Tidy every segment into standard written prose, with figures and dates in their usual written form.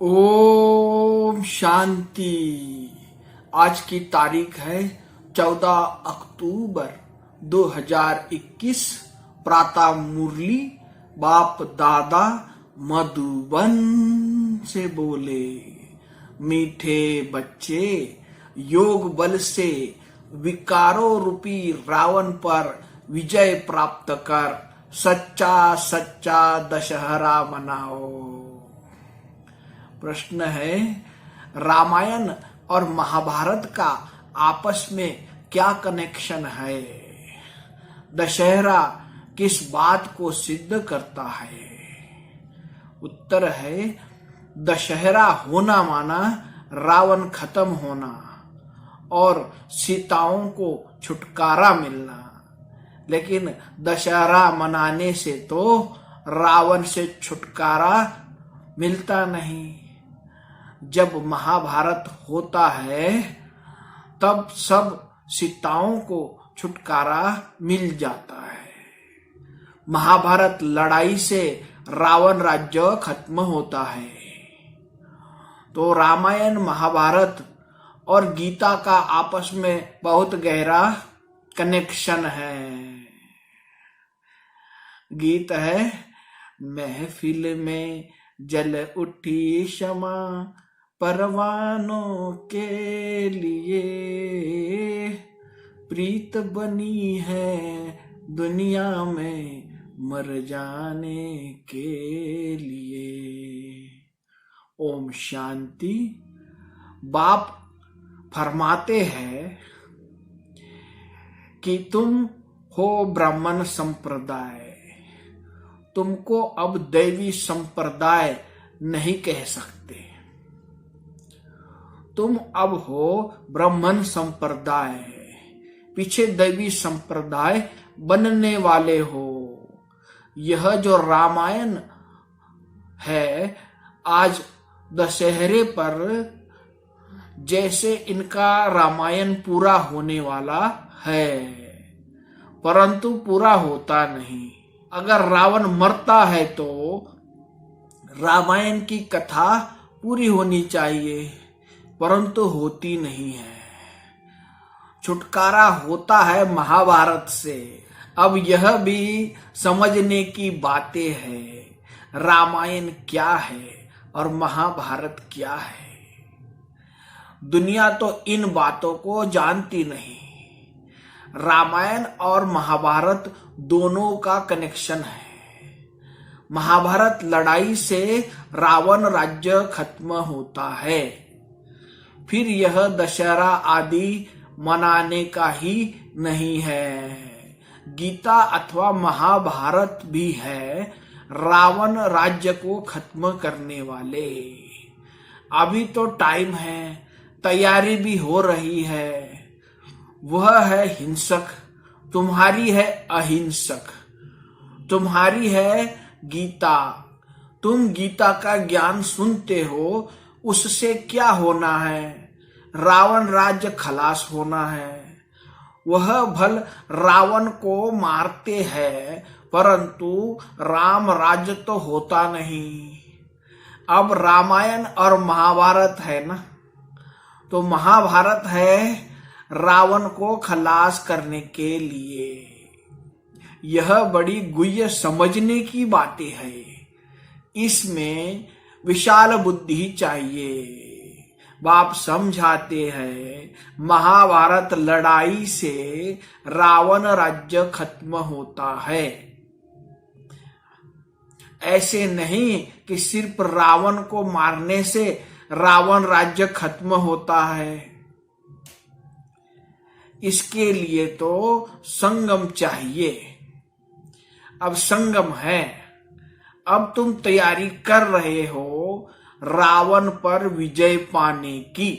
ओम शांति। आज की तारीख है 14 अक्टूबर 2021। प्रातः मुरली बाप दादा मधुबन से बोले। मीठे बच्चे, योग बल से विकारों रूपी रावण पर विजय प्राप्त कर सच्चा सच्चा दशहरा मनाओ। प्रश्न है, रामायण और महाभारत का आपस में क्या कनेक्शन है? दशहरा किस बात को सिद्ध करता है? उत्तर है, दशहरा होना माना रावण खत्म होना और सीताओं को छुटकारा मिलना। लेकिन दशहरा मनाने से तो रावण से छुटकारा मिलता नहीं। जब महाभारत होता है तब सब सीताओं को छुटकारा मिल जाता है। महाभारत लड़ाई से रावण राज्य खत्म होता है। तो रामायण, महाभारत और गीता का आपस में बहुत गहरा कनेक्शन है। गीत है, महफिल में जल उठी क्षमा परवानों के लिए, प्रीत बनी है दुनिया में मर जाने के लिए। ओम शांति। बाप फरमाते हैं कि तुम हो ब्राह्मण संप्रदाय, तुमको अब दैवी संप्रदाय नहीं कह सकते। तुम अब हो ब्राह्मण संप्रदाय, पीछे दैवी संप्रदाय बनने वाले हो। यह जो रामायण है, आज दशहरे पर जैसे इनका रामायण पूरा होने वाला है, परंतु पूरा होता नहीं। अगर रावण मरता है तो रामायण की कथा पूरी होनी चाहिए, परंतु होती नहीं है। छुटकारा होता है महाभारत से। अब यह भी समझने की बातें हैं, रामायण क्या है और महाभारत क्या है। दुनिया तो इन बातों को जानती नहीं। रामायण और महाभारत दोनों का कनेक्शन है। महाभारत लड़ाई से रावण राज्य खत्म होता है, फिर यह दशहरा आदि मनाने का ही नहीं है। गीता अथवा महाभारत भी है रावण राज्य को खत्म करने वाले। अभी तो टाइम है, तैयारी भी हो रही है। वह है हिंसक, तुम्हारी है अहिंसक। तुम्हारी है गीता। तुम गीता का ज्ञान सुनते हो, उससे क्या होना है? रावण राज्य खलास होना है। वह भल रावण को मारते हैं, परंतु राम राज्य तो होता नहीं। अब रामायण और महाभारत है ना, तो महाभारत है रावण को खलास करने के लिए। यह बड़ी गुह्य समझने की बातें है। इसमें विशाल बुद्धि चाहिए। बाप समझाते हैं, महाभारत लड़ाई से रावण राज्य खत्म होता है। ऐसे नहीं कि सिर्फ रावण को मारने से रावण राज्य खत्म होता है। इसके लिए तो संगम चाहिए। अब संगम है। अब तुम तैयारी कर रहे हो रावण पर विजय पाने की।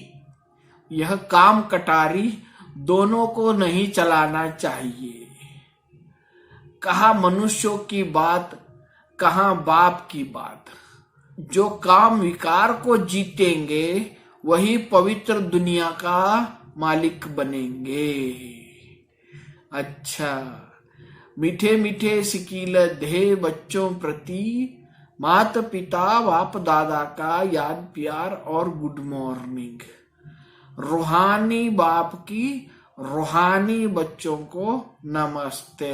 यह काम कटारी दोनों को नहीं चलाना चाहिए। कहाँ मनुष्यों की बात, कहाँ बाप की बात। जो काम विकार को जीतेंगे वही पवित्र दुनिया का मालिक बनेंगे। अच्छा, मीठे मीठे सिकील दे बच्चों प्रति माता पिता बाप दादा का याद प्यार और गुड मॉर्निंग। रूहानी बाप की रूहानी बच्चों को नमस्ते।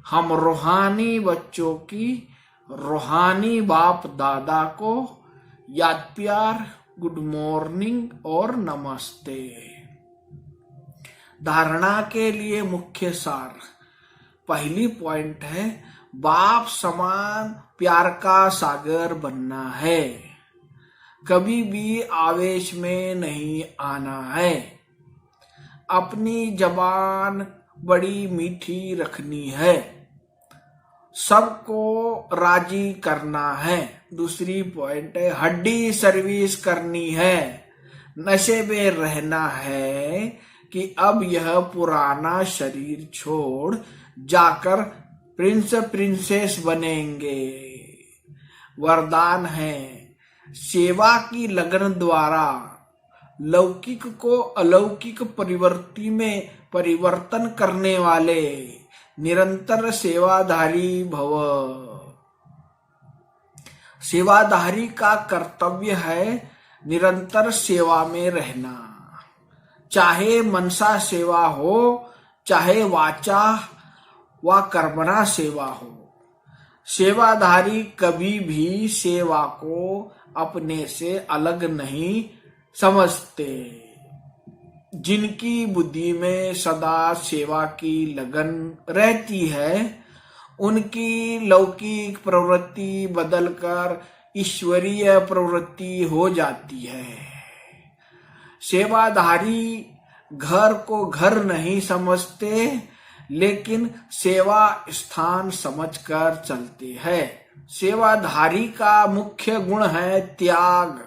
हम रूहानी बच्चों की रूहानी बाप दादा को याद प्यार, गुड मॉर्निंग और नमस्ते। धारणा के लिए मुख्य सार। पहली पॉइंट है, बाप समान प्यार का सागर बनना है। कभी भी आवेश में नहीं आना है। अपनी जबान बड़ी मीठी रखनी है। सबको राजी करना है। दूसरी पॉइंट है, हड्डी सर्विस करनी है। नशे में रहना है कि अब यह पुराना शरीर छोड़ जाकर प्रिंस प्रिंसेस बनेंगे। वरदान है, सेवा की लगन द्वारा लौकिक को अलौकिक प्रवृत्ति में परिवर्तन करने वाले निरंतर सेवाधारी भव। सेवाधारी का कर्तव्य है निरंतर सेवा में रहना, चाहे मनसा सेवा हो, चाहे वाचा व कर्मणा सेवा हो। सेवाधारी कभी भी सेवा को अपने से अलग नहीं समझते। जिनकी बुद्धि में सदा सेवा की लगन रहती है, उनकी लौकिक प्रवृत्ति बदलकर ईश्वरीय प्रवृत्ति हो जाती है। सेवाधारी घर को घर नहीं समझते, लेकिन सेवा स्थान समझकर चलते हैं। सेवाधारी का मुख्य गुण है त्याग।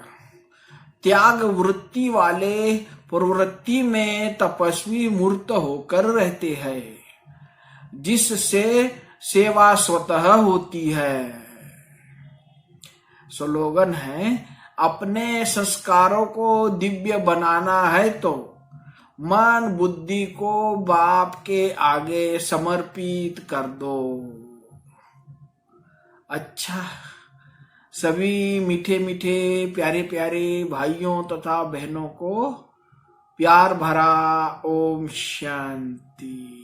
त्याग वृत्ति वाले प्रवृत्ति में तपस्वी मूर्त होकर रहते हैं, जिससे सेवा स्वतः होती है। स्लोगन है, अपने संस्कारों को दिव्य बनाना है तो मन बुद्धि को बाप के आगे समर्पित कर दो। अच्छा, सभी मीठे मीठे प्यारे प्यारे भाइयों तथा बहनों को प्यार भरा ओम शांति।